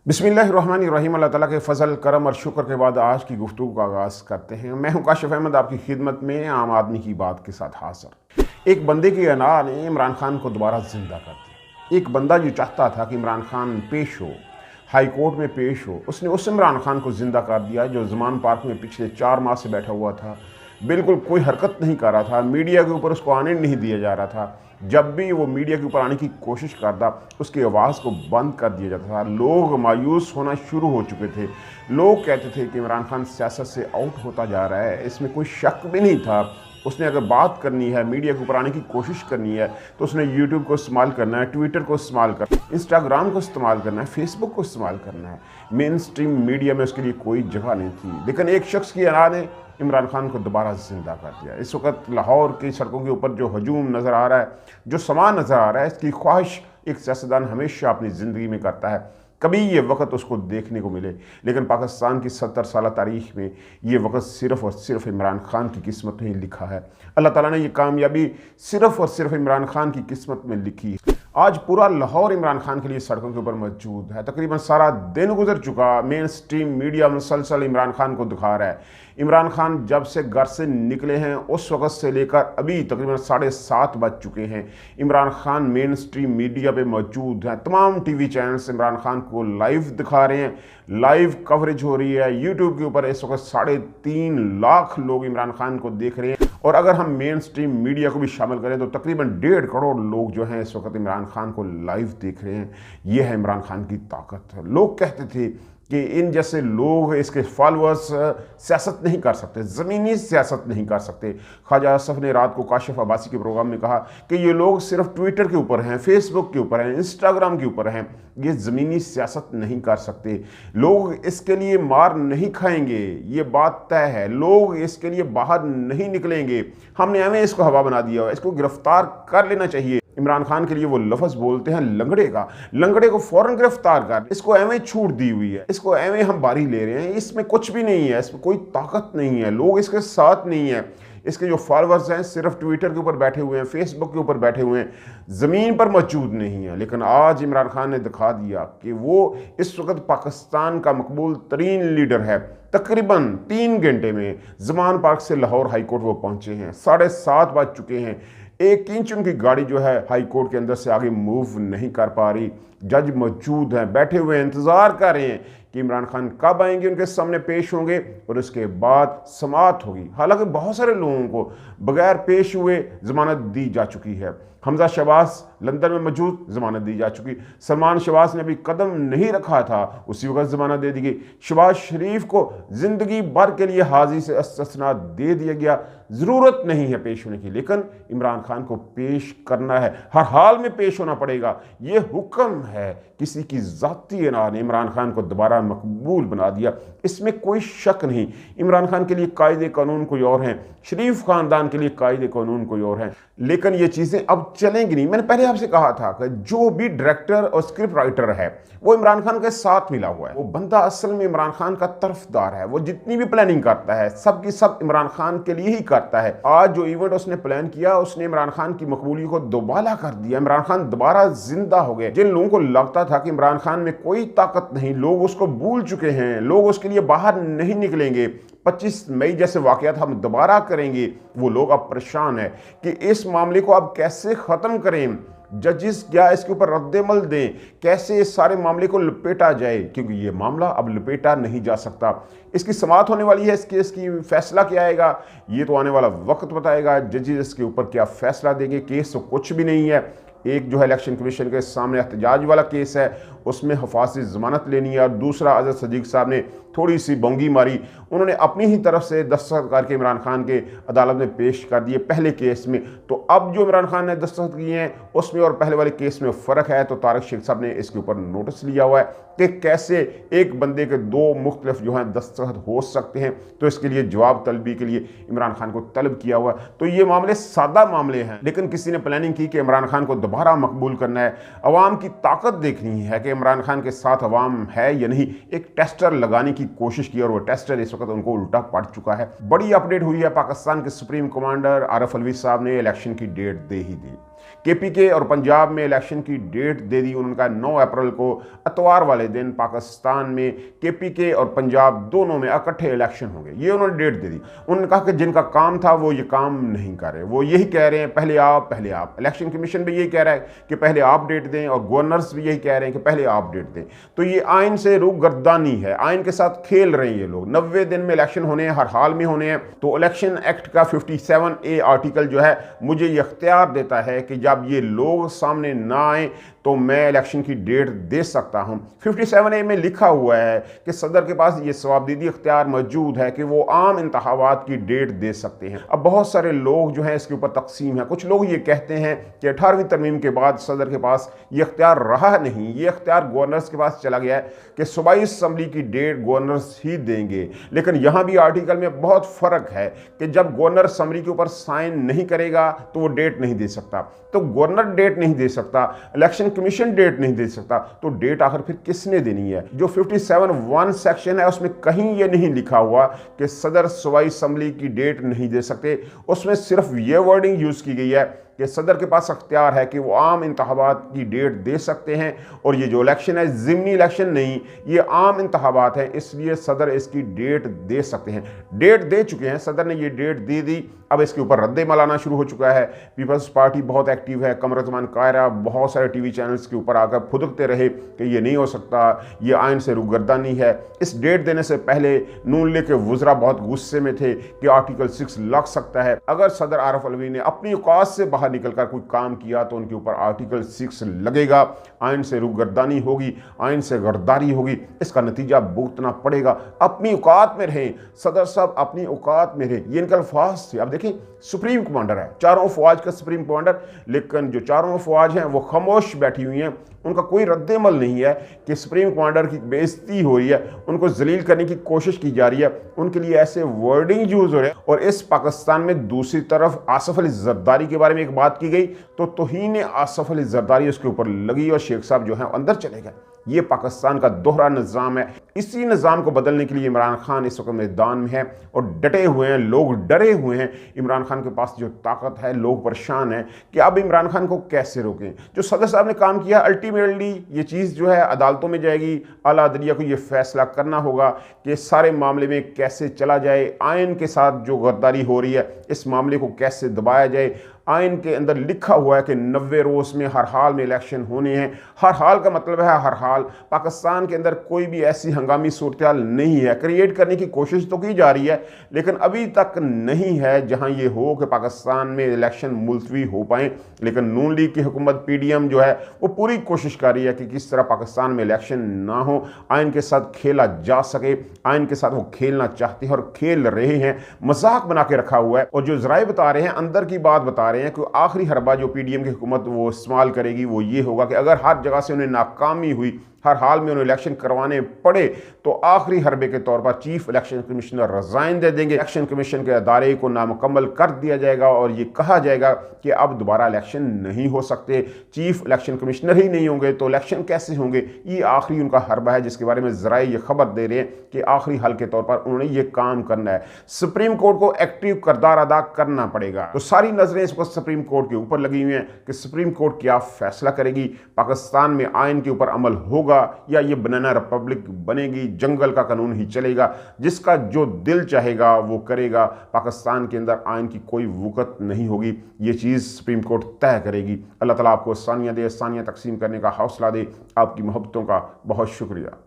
बिस्मिल्लाहिर्रहमानिर्रहीम। अल्लाह ताला के फ़ज़ल करम और शुक्र के बाद आज की गुफ्तगू का आगाज़ करते हैं। मैं हूं काशिफ़ अहमद, आपकी खिदमत में आम आदमी की बात के साथ हाज़िर। एक बंदे की अना ने इमरान खान को दोबारा ज़िंदा कर दिया। एक बंदा जो चाहता था कि इमरान खान पेश हो, हाई कोर्ट में पेश हो, उसने उस इमरान खान को ज़िंदा कर दिया जो ज़मान पार्क में पिछले 4 माह से बैठा हुआ था, बिल्कुल कोई हरकत नहीं कर रहा था, मीडिया के ऊपर उसको आने नहीं दिया जा रहा था। जब भी वो मीडिया के ऊपर आने की कोशिश करता, उसकी आवाज़ को बंद कर दिया जाता था। लोग मायूस होना शुरू हो चुके थे। लोग कहते थे कि इमरान खान सियासत से आउट होता जा रहा है, इसमें कोई शक भी नहीं था। उसने अगर बात करनी है, मीडिया के ऊपर आने की कोशिश करनी है, तो उसने यूट्यूब को इस्तेमाल करना है, ट्विटर को इस्तेमाल करना है, इंस्टाग्राम को इस्तेमाल करना है, फेसबुक को इस्तेमाल करना है। मेन स्ट्रीम मीडिया में उसके लिए कोई जगह नहीं थी। लेकिन एक शख्स की अना ने इमरान खान को दोबारा ज़िंदा कर दिया। इस वक्त लाहौर की सड़कों के ऊपर जो हजूम नज़र आ रहा है, जो समा नज़र आ रहा है, इसकी ख्वाहिश एक सियासतदान हमेशा अपनी ज़िंदगी में करता है, कभी ये वक्त उसको देखने को मिले। लेकिन पाकिस्तान की 70 साल तारीख़ में ये वक्त सिर्फ़ और सिर्फ इमरान खान की किस्मत में ही लिखा है। अल्लाह ताला ने ये कामयाबी सिर्फ़ और सिर्फ इमरान खान की किस्मत में लिखी है। आज पूरा लाहौर इमरान खान के लिए सड़कों के ऊपर मौजूद है। तकरीबन सारा दिन गुजर चुका, मेन स्ट्रीम मीडिया मुसलसल इमरान खान को दिखा रहा है। इमरान खान जब से घर से निकले हैं उस वक़्त से लेकर अभी तकरीबन 7:30 बज चुके हैं, Imran Khan main stream media पे मौजूद हैं। तमाम टीवी चैनल्स इमरान खान को लाइव दिखा रहे हैं, लाइव कवरेज हो रही है। यूट्यूब के ऊपर इस वक्त 3.5 लाख लोग इमरान खान को देख रहे हैं, और अगर हम मेन स्ट्रीम मीडिया को भी शामिल करें तो तकरीबन 1.5 करोड़ लोग जो हैं इस वक्त इमरान खान को लाइव देख रहे हैं। ये है इमरान खान की ताकत। लोग कहते थे कि इन जैसे लोग, इसके फॉलोअर्स सियासत नहीं कर सकते, ज़मीनी सियासत नहीं कर सकते। ख्वाजा असफ ने रात को काशिफ अब्बासी के प्रोग्राम में कहा कि ये लोग सिर्फ ट्विटर के ऊपर हैं, फेसबुक के ऊपर हैं, इंस्टाग्राम के ऊपर हैं, ये ज़मीनी सियासत नहीं कर सकते। लोग इसके लिए मार नहीं खाएंगे, ये बात तय है। लोग इसके लिए बाहर नहीं निकलेंगे। हमने हमें इसको हवा बना दिया है, इसको गिरफ्तार कर लेना चाहिए। इमरान खान के लिए वो लफ्ज़ बोलते हैं लंगड़े का, लंगड़े को फ़ौरन गिरफ्तार कर, इसको एवं छूट दी हुई है, इसको एवं हम बारी ले रहे हैं, इसमें कुछ भी नहीं है, इसमें कोई ताकत नहीं है, लोग इसके साथ नहीं है। इसके जो फॉलोअर्स हैं सिर्फ ट्विटर के ऊपर बैठे हुए हैं, फेसबुक के ऊपर बैठे हुए हैं, ज़मीन पर मौजूद नहीं है। लेकिन आज इमरान खान ने दिखा दिया कि वो इस वक्त पाकिस्तान का मकबूल तरीन लीडर है। तकरीबन 3 घंटे में ज़मान पार्क से लाहौर हाई कोर्ट वो पहुँचे हैं। 7:30 बज चुके हैं। 1 इंच उनकी गाड़ी जो है हाई कोर्ट के अंदर से आगे मूव नहीं कर पा रही। जज मौजूद हैं, बैठे हुए हैं, इंतज़ार कर रहे हैं कि इमरान खान कब आएंगे, उनके सामने पेश होंगे और उसके बाद समाअत होगी। हालांकि बहुत सारे लोगों को बगैर पेश हुए ज़मानत दी जा चुकी है। हमजा शहबाज लंदन में मौजूद, ज़मानत दी जा चुकी। सलमान शहबाज ने अभी कदम नहीं रखा था, उसी वक्त ज़मानत दे दी गई। शहबाज शरीफ को ज़िंदगी भर के लिए हाज़िरी से इस्तिस्ना दे दिया गया। ज़रूरत नहीं है पेश होने की, लेकिन इमरान खान को पेश करना है, हर हाल में पेश होना पड़ेगा। ये हुक्म है। किसी की ज़ाती अना ने इमरान खान को दोबारा मकबूल बना दिया, इसमें कोई शक नहीं। इमरान खान के लिए कायदे कानून कोई और हैं, शरीफ ख़ानदान के लिए कायदे कानून कोई और हैं, लेकिन ये चीज़ें अब चलेंगी नहीं। मैंने पहले आपसे कहा था कि जो भी डायरेक्टर और स्क्रिप्ट राइटर है वो इमरान खान के साथ मिला हुआ है। वो बंदा असल में इमरान खान का तरफदार है। वो जितनी भी प्लानिंग करता है सब की सब इमरान खान के लिए ही करता है। आज जो इवेंट उसने प्लान किया, उसने इमरान खान की मकबूलियत को दोबारा कर दिया। इमरान खान दोबारा जिंदा हो गए। जिन लोगों को लगता था कि इमरान खान में कोई ताकत नहीं, लोग उसको भूल चुके हैं, लोग उसके लिए बाहर नहीं निकलेंगे, 25 मई जैसे वाकयात हम दोबारा करेंगे, वो लोग अब परेशान है कि इस मामले को अब कैसे ख़त्म करें, जजिस क्या इसके ऊपर रद्दमल दें, कैसे इस सारे मामले को लपेटा जाए, क्योंकि ये मामला अब लपेटा नहीं जा सकता। इसकी समाअत होने वाली है, इस केस की फैसला क्या आएगा ये तो आने वाला वक्त बताएगा। जजिस इसके ऊपर क्या फैसला देंगे। केस तो कुछ भी नहीं है। एक जो है इलेक्शन कमीशन के सामने एहतजाज वाला केस है, उसमें हिफाजती ज़मानत लेनी है, और दूसरा अजहर सदीक साहब ने थोड़ी सी बोंगी मारी, उन्होंने अपनी ही तरफ से दस्तखत करके इमरान खान के अदालत में पेश कर दिए पहले केस में। तो अब जो इमरान खान ने दस्तखत किए हैं उसमें और पहले वाले केस में फ़र्क है। तो तारिक शेख साहब ने इसके ऊपर नोटिस लिया हुआ है कि कैसे एक बंदे के 2 मुख्तलिफ जो हैं दस्तखत हो सकते हैं। तो इसके लिए जवाब तलबी के लिए इमरान खान को तलब किया हुआ है। तो ये मामले सादा मामले हैं, लेकिन किसी ने प्लानिंग की कि इमरान खान को दोबारा मकबूल करना है। अवाम की ताकत देखनी है कि इमरान खान के साथ अवाम है या नहीं। एक टेस्टर लगाने की कोशिश की और वो टेस्टर इस वक्त उनको उल्टा पड़ चुका है। बड़ी अपडेट हुई है, पाकिस्तान के सुप्रीम कमांडर आरिफ अलवी साहब ने इलेक्शन की डेट दे ही दी। केपीके और पंजाब में इलेक्शन की डेट दे दी। उन्होंने कहा 9 अप्रैल को इतवार वाले दिन पाकिस्तान में केपीके और पंजाब दोनों में इकट्ठे इलेक्शन होंगे, ये उन्होंने डेट दे दी। उन्होंने कहा कि जिनका काम था वो ये काम नहीं कर रहे, वो यही कह रहे हैं पहले आप। इलेक्शन कमीशन भी यही कह रहा है कि पहले आप डेट दें, और गवर्नर्स भी यही कह रहे हैं कि पहले आप डेट दें। तो ये आइन से रूगर्दानी है, आइन के साथ खेल रहे हैं ये लोग। 90 दिन में इलेक्शन होने हैं, हर हाल में होने हैं। तो इलेक्शन एक्ट का 57A आर्टिकल जो है मुझे ये इख्तियार देता है कि जब ये लोग सामने ना आए तो मैं इलेक्शन की डेट दे सकता हूं। 57A में लिखा हुआ है कि सदर के पास ये सवाबदीदी इख्तियार मौजूद है कि वो आम इंतखाबात की डेट दे सकते हैं। अब बहुत सारे लोग जो हैं इसके ऊपर तकसीम है। कुछ लोग ये कहते हैं कि 18वीं तरमीम के बाद सदर के पास ये इख्तियार रहा नहीं, ये इख्तियार गवर्नर्स के पास चला गया है कि सूबाई असम्बली की डेट गवर्नर्स ही देंगे। लेकिन यहाँ भी आर्टिकल में बहुत फ़र्क है कि जब गवर्नर असम्बली के ऊपर साइन नहीं करेगा तो वो डेट नहीं दे सकता। तो गवर्नर डेट नहीं दे सकता, इलेक्शन कमीशन डेट नहीं दे सकता, तो डेट आखिर फिर किसने देनी है? जो 57(1) सेक्शन है उसमें कहीं ये नहीं लिखा हुआ कि सदर सूबाई असम्बली की डेट नहीं दे सकते। उसमें सिर्फ ये वर्डिंग यूज़ की गई है कि सदर के पास अख्तियार है कि वो आम इंतखाबात की डेट दे सकते हैं, और ये जो इलेक्शन है ज़िमनी इलेक्शन नहीं, ये आम इंतखाबात है, इसलिए सदर इसकी डेट दे सकते हैं। डेट दे चुके हैं, सदर ने ये डेट दे दी। अब इसके ऊपर रद्द-ए-अमल आना शुरू हो चुका है। पीपल्स पार्टी बहुत एक्टिव है, कमर उज़्मान कायरा बहुत सारे टीवी चैनल्स के ऊपर आकर फुदकते रहे कि ये नहीं हो सकता, ये आइन से रूगर्दानी है। इस डेट देने से पहले नून लीग के वुज़रा बहुत गुस्से में थे कि आर्टिकल 6 लग सकता है। अगर सदर आरिफ अलवी ने अपनी औकात से बाहर निकलकर कोई काम किया तो उनके ऊपर आर्टिकल 6 लगेगा, आइन से रूगर्दानी होगी, आइन से गद्दारी होगी, इसका नतीजा भुगतना पड़ेगा। अपनी औकात में रहें सदर साहब, अपनी औकात में रहें, ये इनके अल्फाज थे। अब देखिए सुप्रीम कमांडर है, चारों फौज का सुप्रीम कमांडर, लेकिन जो चारों फौज हैं वो खामोश बैठी हुई हैं। उनका कोई रद्द-ए-अमल नहीं है कि सुप्रीम कमांडर की बेइज्जती हो रही है, उनको जलील करने की कोशिश की जा रही है, उनके लिए ऐसे वर्डिंग यूज हो रहे हैं। और इस पाकिस्तान में दूसरी तरफ आसफ अली जरदारी के बारे में एक बात की गई तो तौहीन आसफ अली जरदारी उसके ऊपर लगी और शेख साहब जो हैं अंदर चले गए। ये पाकिस्तान का दोहरा निज़ाम है। इसी निज़ाम को बदलने के लिए इमरान खान इस वक्त मैदान में है और डटे हुए हैं, लोग डरे हुए हैं। इमरान खान के पास जो ताकत है, लोग परेशान हैं कि अब इमरान खान को कैसे रोकें। जो सदर साहब ने काम किया, अल्टीमेटली ये चीज़ जो है अदालतों में जाएगी, आला अदलिया को ये फैसला करना होगा कि सारे मामले में कैसे चला जाए, आइन के साथ जो गद्दारी हो रही है इस मामले को कैसे दबाया जाए। आइन के अंदर लिखा हुआ है कि 90 रोज़ में हर हाल में इलेक्शन होने हैं। हर हाल का मतलब है हर हाल। पाकिस्तान के अंदर कोई भी ऐसी हंगामी सूरत हाल नहीं है। क्रिएट करने की कोशिश तो की जा रही है लेकिन अभी तक नहीं है जहां ये हो कि पाकिस्तान में इलेक्शन मुलतवी हो पाएँ। लेकिन नून लीग की हुकूमत PDM जो है वो पूरी कोशिश कर रही है कि किस तरह पाकिस्तान में इलेक्शन ना हो, आइन के साथ खेला जा सके। आइन के साथ वो खेलना चाहते हैं और खेल रहे हैं, मजाक बना के रखा हुआ है। और जो ज़राए बता रहे हैं, अंदर की बात बता रहे हैं कि आखिरी हरबा जो PDM की हुकूमत वो इस्तेमाल करेगी वो ये होगा कि अगर हर जगह से उन्हें नाकामी हुई, हर हाल में उन्हें इलेक्शन करवाने पड़े तो आखिरी हरबे के तौर पर चीफ इलेक्शन कमिश्नर रिजाइन दे देंगे। इलेक्शन कमीशन के अदारे को नामुकम्मल कर दिया जाएगा और ये कहा जाएगा कि अब दोबारा इलेक्शन नहीं हो सकते। चीफ इलेक्शन कमिश्नर ही नहीं होंगे तो इलेक्शन कैसे होंगे? ये आखिरी उनका हरबा है जिसके बारे में ज़राए ये खबर दे रहे हैं कि आखिरी हल के तौर पर उन्होंने ये काम करना है। सुप्रीम कोर्ट को एक्टिव किरदार अदा करना पड़ेगा। तो सारी नजरें इस वक्त सुप्रीम कोर्ट के ऊपर लगी हुई हैं कि सुप्रीम कोर्ट क्या फैसला करेगी। पाकिस्तान में आइन के ऊपर अमल होगा या ये बनाना रिपब्लिक बनेगी, जंगल का कानून ही चलेगा, जिसका जो दिल चाहेगा वो करेगा। पाकिस्तान के अंदर आइन की कोई वक़्त नहीं होगी, ये चीज़ सुप्रीम कोर्ट तय करेगी। अल्लाह ताला आपको आसानियाँ दे, आसानियाँ तकसीम करने का हौसला दे। आपकी मोहब्बतों का बहुत शुक्रिया।